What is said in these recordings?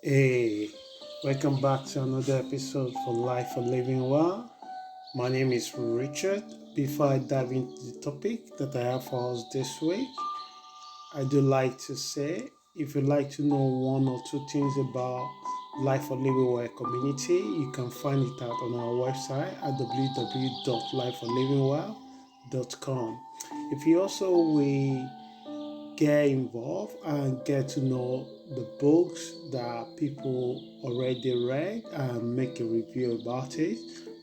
Hey, welcome back to another episode for Life for Living Well. My name is Richard. Before I dive into the topic that I have for us this week, I do like to say if you'd like to know one or two things about Life for Living Well community, you can find it out on our website at www.lifeforlivingwell.com. If you also will get involved and get to know the books that people already read and make a review about it,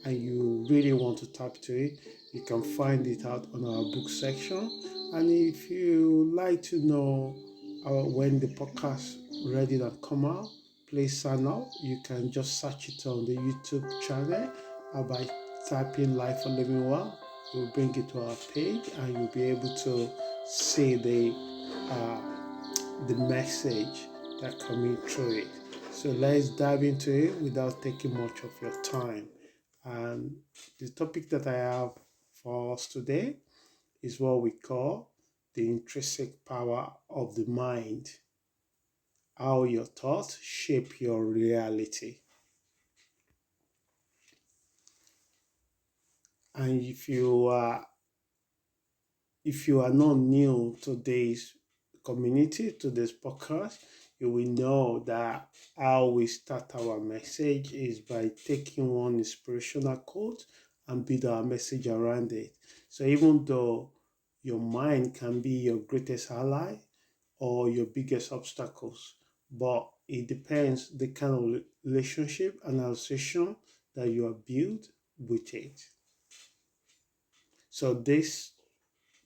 and you really want to tap to it, you can find it out on our book section. And if you like to know when the podcast ready to come out, please sign up. You can just search it on the YouTube channel by typing Life for Living Well. It will bring you to our page and you'll be able to see the message that coming through it. So let's dive into it without taking much of your time. And the topic that I have for us today is what we call the intrinsic power of the mind. How your thoughts shape your reality. And if you are not new to this community, to this podcast, you will know that how we start our message is by taking one inspirational quote and build our message around it. So even though your mind can be your greatest ally or your biggest obstacles, but it depends the kind of relationship and association that you are built with it. So this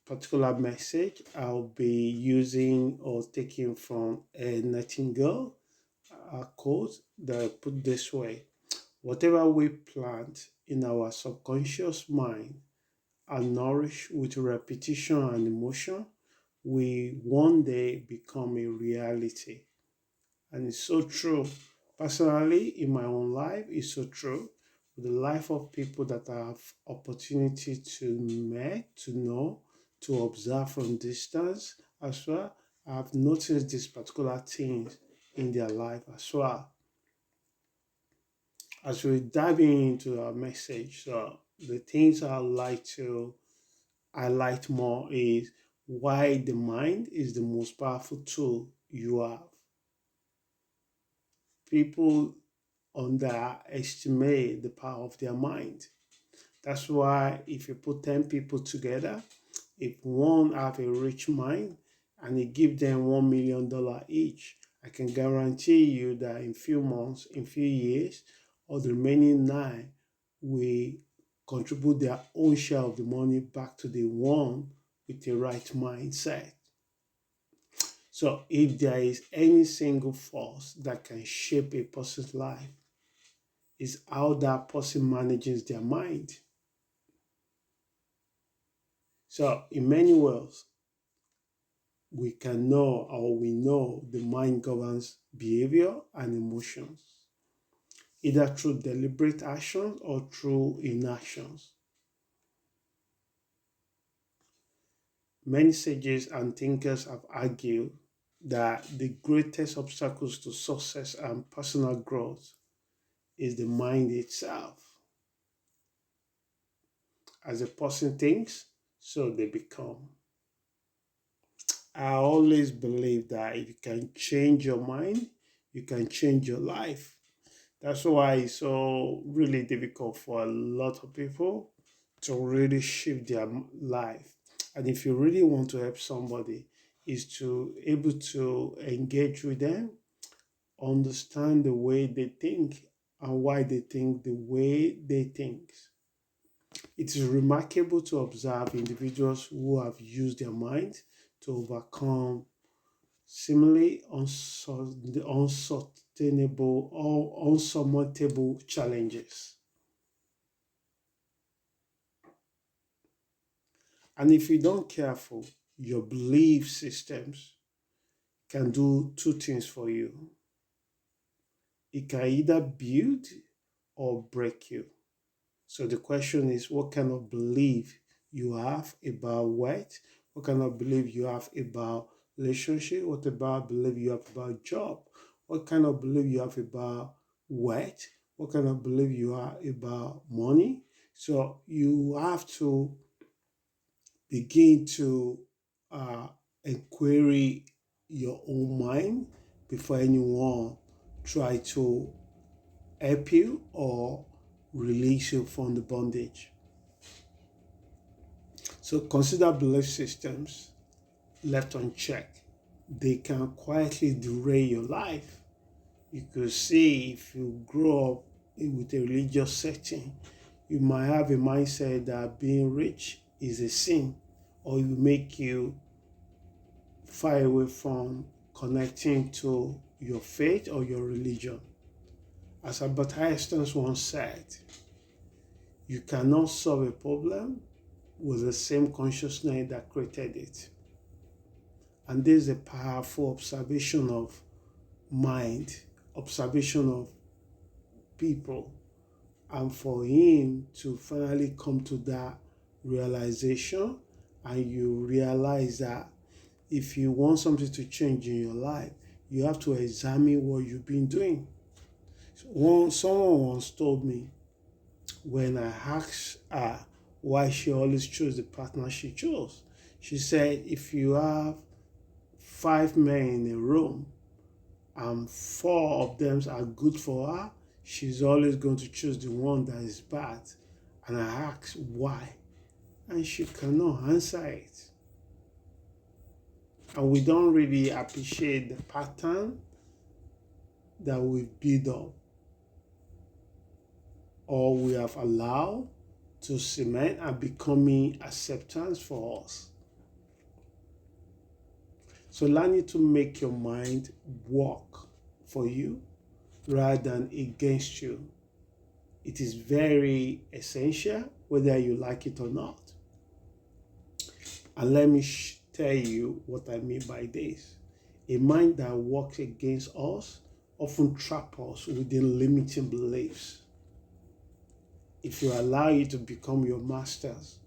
particular message I'll be using or taking from a Nightingale quote that put this way: whatever we plant in our subconscious mind and nourish with repetition and emotion, we one day become a reality. And it's so true. Personally, in my own life, it's so true. The life of people that I have opportunity to meet, to know, to observe from distance as well, I've noticed these particular things in their life as well. As we dive into our message, so the things I like to highlight more is why the mind is the most powerful tool you have. People underestimate the power of their mind. That's why if you put 10 people together, if one have a rich mind and you give them $1 million each, I can guarantee you that in few months, in few years, or the remaining nine will contribute their own share of the money back to the one with the right mindset. So if there is any single force that can shape a person's life, is how that person manages their mind. So, in many ways, we know the mind governs behavior and emotions, either through deliberate actions or through inactions. Many sages and thinkers have argued that the greatest obstacles to success and personal growth is the mind itself. As a person thinks, so they become. I always believe that if you can change your mind, you can change your life. That's why it's so really difficult for a lot of people to really shift their life. And if you really want to help somebody, is to able to engage with them, understand the way they think and why they think the way they think. It is remarkable to observe individuals who have used their mind to overcome seemingly unsustainable or unsurmountable challenges. And if you don't careful, your belief systems can do two things for you. It can either build or break you. So the question is what kind of belief you have about weight, what kind of belief you have about relationship, what about belief you have about job, what kind of belief you have about wealth, what kind of belief you have about money. So you have to begin to uh, inquiry your own mind before anyone try to help you or release you from the bondage. So consider belief systems left unchecked. They can quietly derail your life. You could see if you grow up with a religious setting, you might have a mindset that being rich is a sin, or it will make you far away from connecting to your faith or your religion. As Albert Einstein once said, you cannot solve a problem with the same consciousness that created it. And this is a powerful observation of mind, observation of people, and for him to finally come to that realization, and you realize that if you want something to change in your life, you have to examine what you've been doing. Someone once told me, when I asked her why she always chose the partner she chose, she said, if you have 5 men in a room and 4 of them are good for her, she's always going to choose the one that is bad. And I asked why, and she cannot answer it. And we don't really appreciate the pattern that we've built up or we have allowed to cement and becoming acceptance for us. So learning to make your mind work for you rather than against you. It is very essential whether you like it or not. And let me tell you what I mean by this. A mind that works against us often traps us within limiting beliefs. If you allow it to become your masters,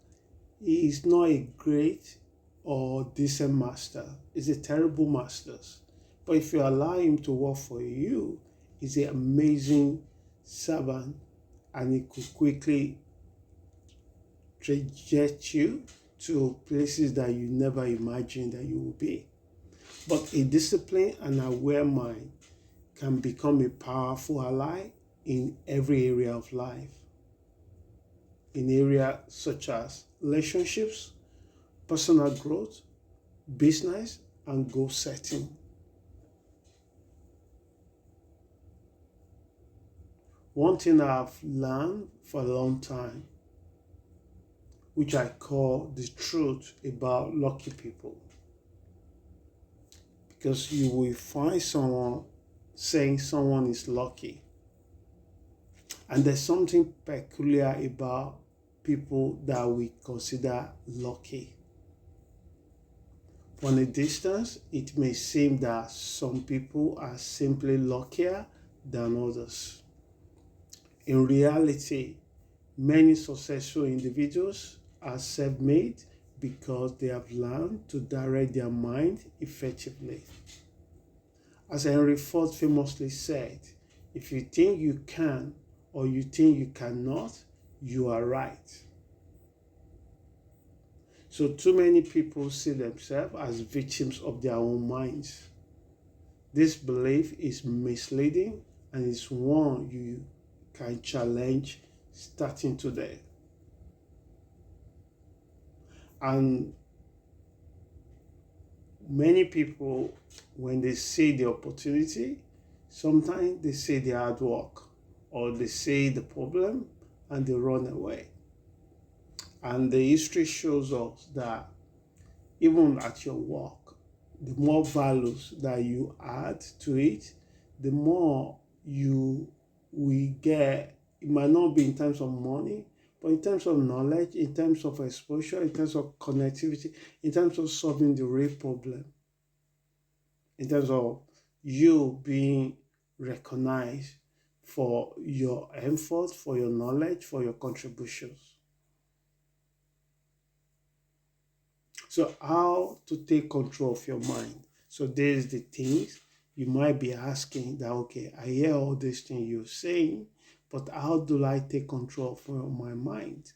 he is not a great or decent master. He's a terrible master. But if you allow him to work for you, he's an amazing servant, and he could quickly traject you to places that you never imagined that you would be. But a disciplined and aware mind can become a powerful ally in every area of life. In areas such as relationships, personal growth, business, and goal setting. One thing I've learned for a long time, which I call the truth about lucky people, because you will find someone saying someone is lucky, and there's something peculiar about people that we consider lucky. From a distance, it may seem that some people are simply luckier than others. In reality, many successful individuals are self-made because they have learned to direct their mind effectively. As Henry Ford famously said, if you think you can or you think you cannot, you are right. So too many people see themselves as victims of their own minds. This belief is misleading and is one you can challenge starting today. And many people, when they see the opportunity, sometimes they see the hard work or they see the problem and they run away. And the history shows us that even at your work, the more values that you add to it, the more you will get. It might not be in terms of money, but in terms of knowledge, in terms of exposure, in terms of connectivity, in terms of solving the real problem, in terms of you being recognized for your effort, for your knowledge, for your contributions. So how to take control of your mind? So there's the things You might be asking that, okay, I hear all these things you're saying, but how do I take control of my mind?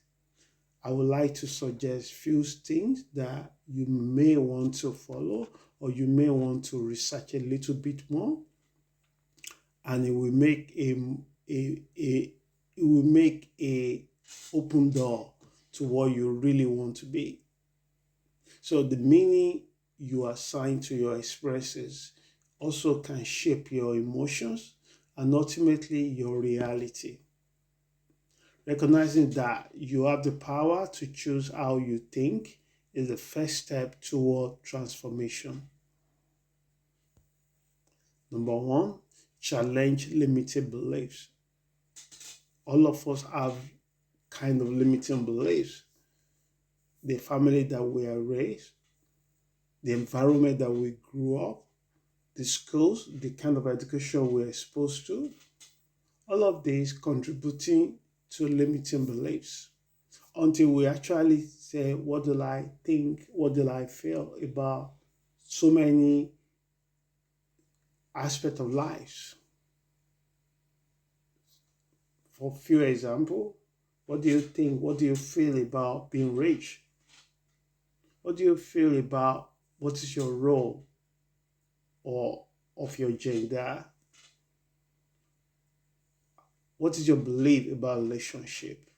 I would like to suggest few things that you may want to follow, or you may want to research a little bit more, and it will make a it will make a open door to what you really want to be. So the meaning you assign to your expresses also can shape your emotions and ultimately your reality. Recognizing that you have the power to choose how you think is the first step toward transformation. Number one, challenge limited beliefs. All of us have kind of limiting beliefs. The family that we are raised, the environment that we grew up, the schools, the kind of education we're exposed to, all of these contributing to limiting beliefs until we actually say, what do I think, what do I feel about so many aspects of life. For few example, what do you think, what do you feel about being rich? What do you feel about what is your role or of your gender? What is your belief about relationship?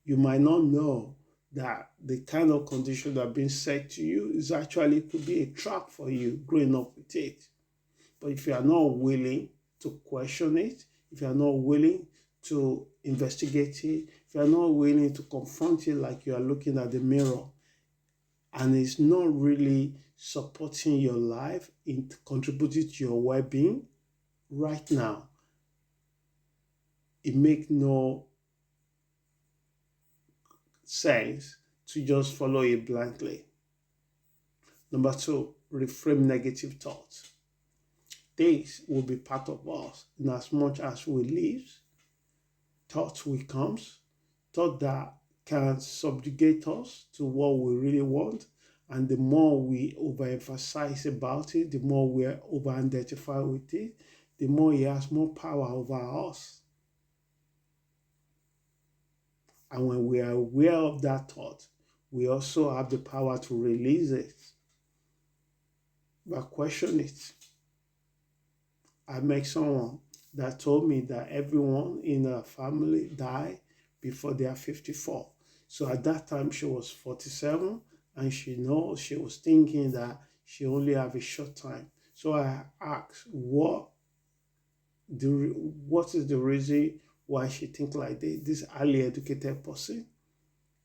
You might not know that the kind of condition that are being set to you is actually could be a trap for you growing up with it. But if you are not willing to question it, if you are not willing to investigate it, if you are not willing to confront it like you are looking at the mirror, and it's not really supporting your life, in contributing to your well-being right now, it makes no sense to just follow it blindly. Number two, reframe negative thoughts. This will be part of us in as much as we live. Thoughts will come, thoughts that can subjugate us to what we really want. And the more we overemphasize about it, the more we over-identify with it, the more it has more power over us. And when we are aware of that thought, we also have the power to release it, but question it. I met someone that told me that everyone in her family died before they are 54. So at that time she was 47, and she was thinking that she only have a short time. So I asked what is the reason why she think like this highly educated person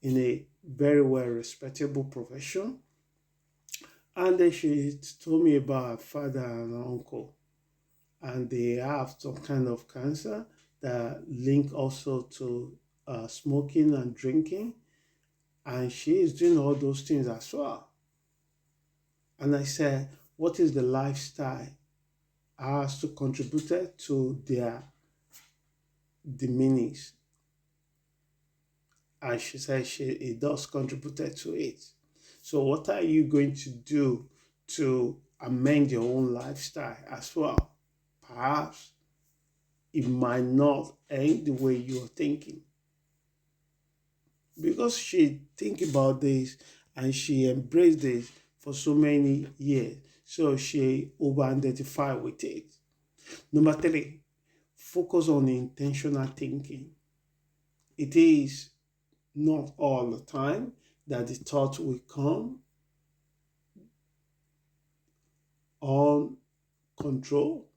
in a very well respectable profession. And then she told me about her father and her uncle, and they have some kind of cancer that link also to smoking and drinking, and she is doing all those things as well. And I said, what is the lifestyle has to contribute to their demise? And she said it does contribute to it. So what are you going to do to amend your own lifestyle as well? Perhaps it might not end the way you're thinking. Because she think about this and she embraced this for so many years, so she over-identify with it. Number three, focus on intentional thinking. It is not all the time that the thought will come on control.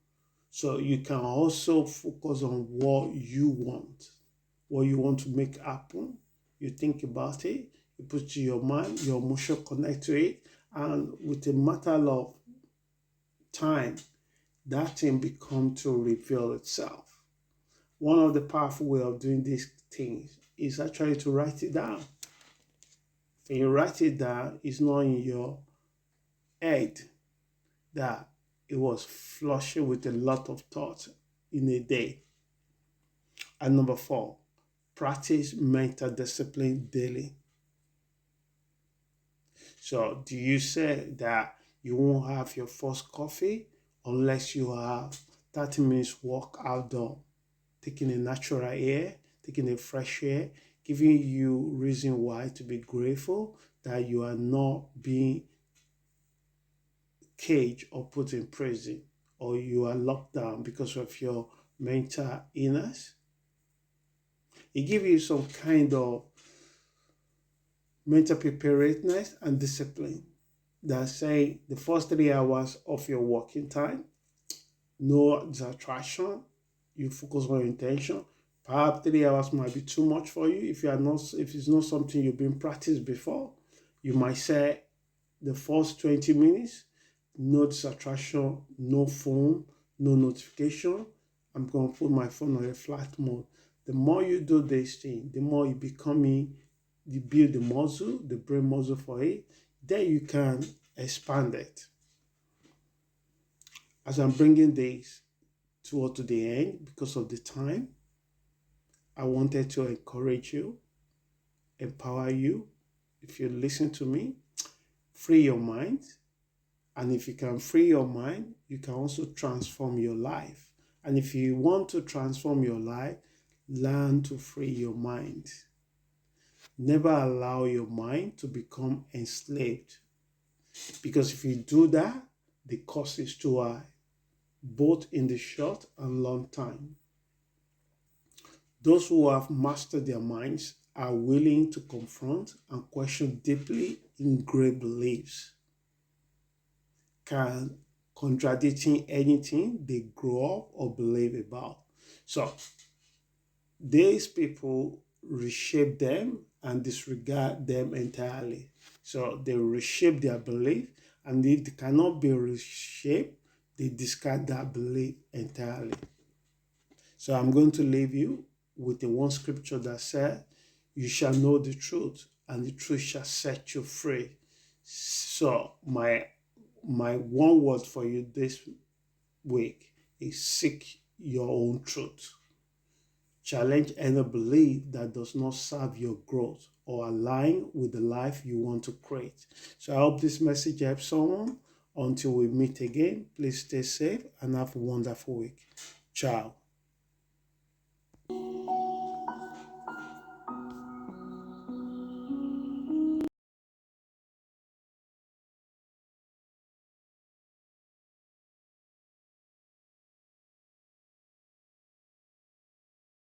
So you can also focus on what you want to make happen. You think about it, you put to your mind, your emotion connect to it, and with a matter of time, that thing become to reveal itself. One of the powerful way of doing these things is actually to write it down. When you write it down, it's not in your head that it was flushing with a lot of thoughts in a day. And number four, practice mental discipline daily. So do you say that You won't have your first coffee unless you have 30 minutes walk outdoor, taking a natural air, taking a fresh air, giving you reason why to be grateful that you are not being caged or put in prison, or you are locked down because of your mental illness. It gives you some kind of mental preparedness and discipline that say the first 3 hours of your working time, no distraction, you focus on your intention. Perhaps 3 hours might be too much for you if it's not something you've been practiced before. You might say the first 20 minutes, no distraction, no phone, no notification. I'm going to put my phone on a flight mode. The more you do this thing, the more you build the muscle, the brain muscle for it. Then you can expand it. As I'm bringing this to the end, because of the time, I wanted to encourage you, empower you. If you listen to me, free your mind. And if you can free your mind, you can also transform your life. And if you want to transform your life, learn to free your mind. Never allow your mind to become enslaved. Because if you do that, the cost is too high, both in the short and long time. Those who have mastered their minds are willing to confront and question deeply ingrained beliefs, can contradicting anything they grow up or believe about. So these people reshape them and disregard them entirely. So they reshape their belief, and if they cannot be reshaped, they discard that belief entirely. So I'm going to leave you with the one scripture that said, "You shall know the truth, and the truth shall set you free." So my one word for you this week is seek your own truth. Challenge any belief that does not serve your growth or align with the life you want to create. So I hope this message helps someone. Until we meet again, please stay safe and have a wonderful week. Ciao.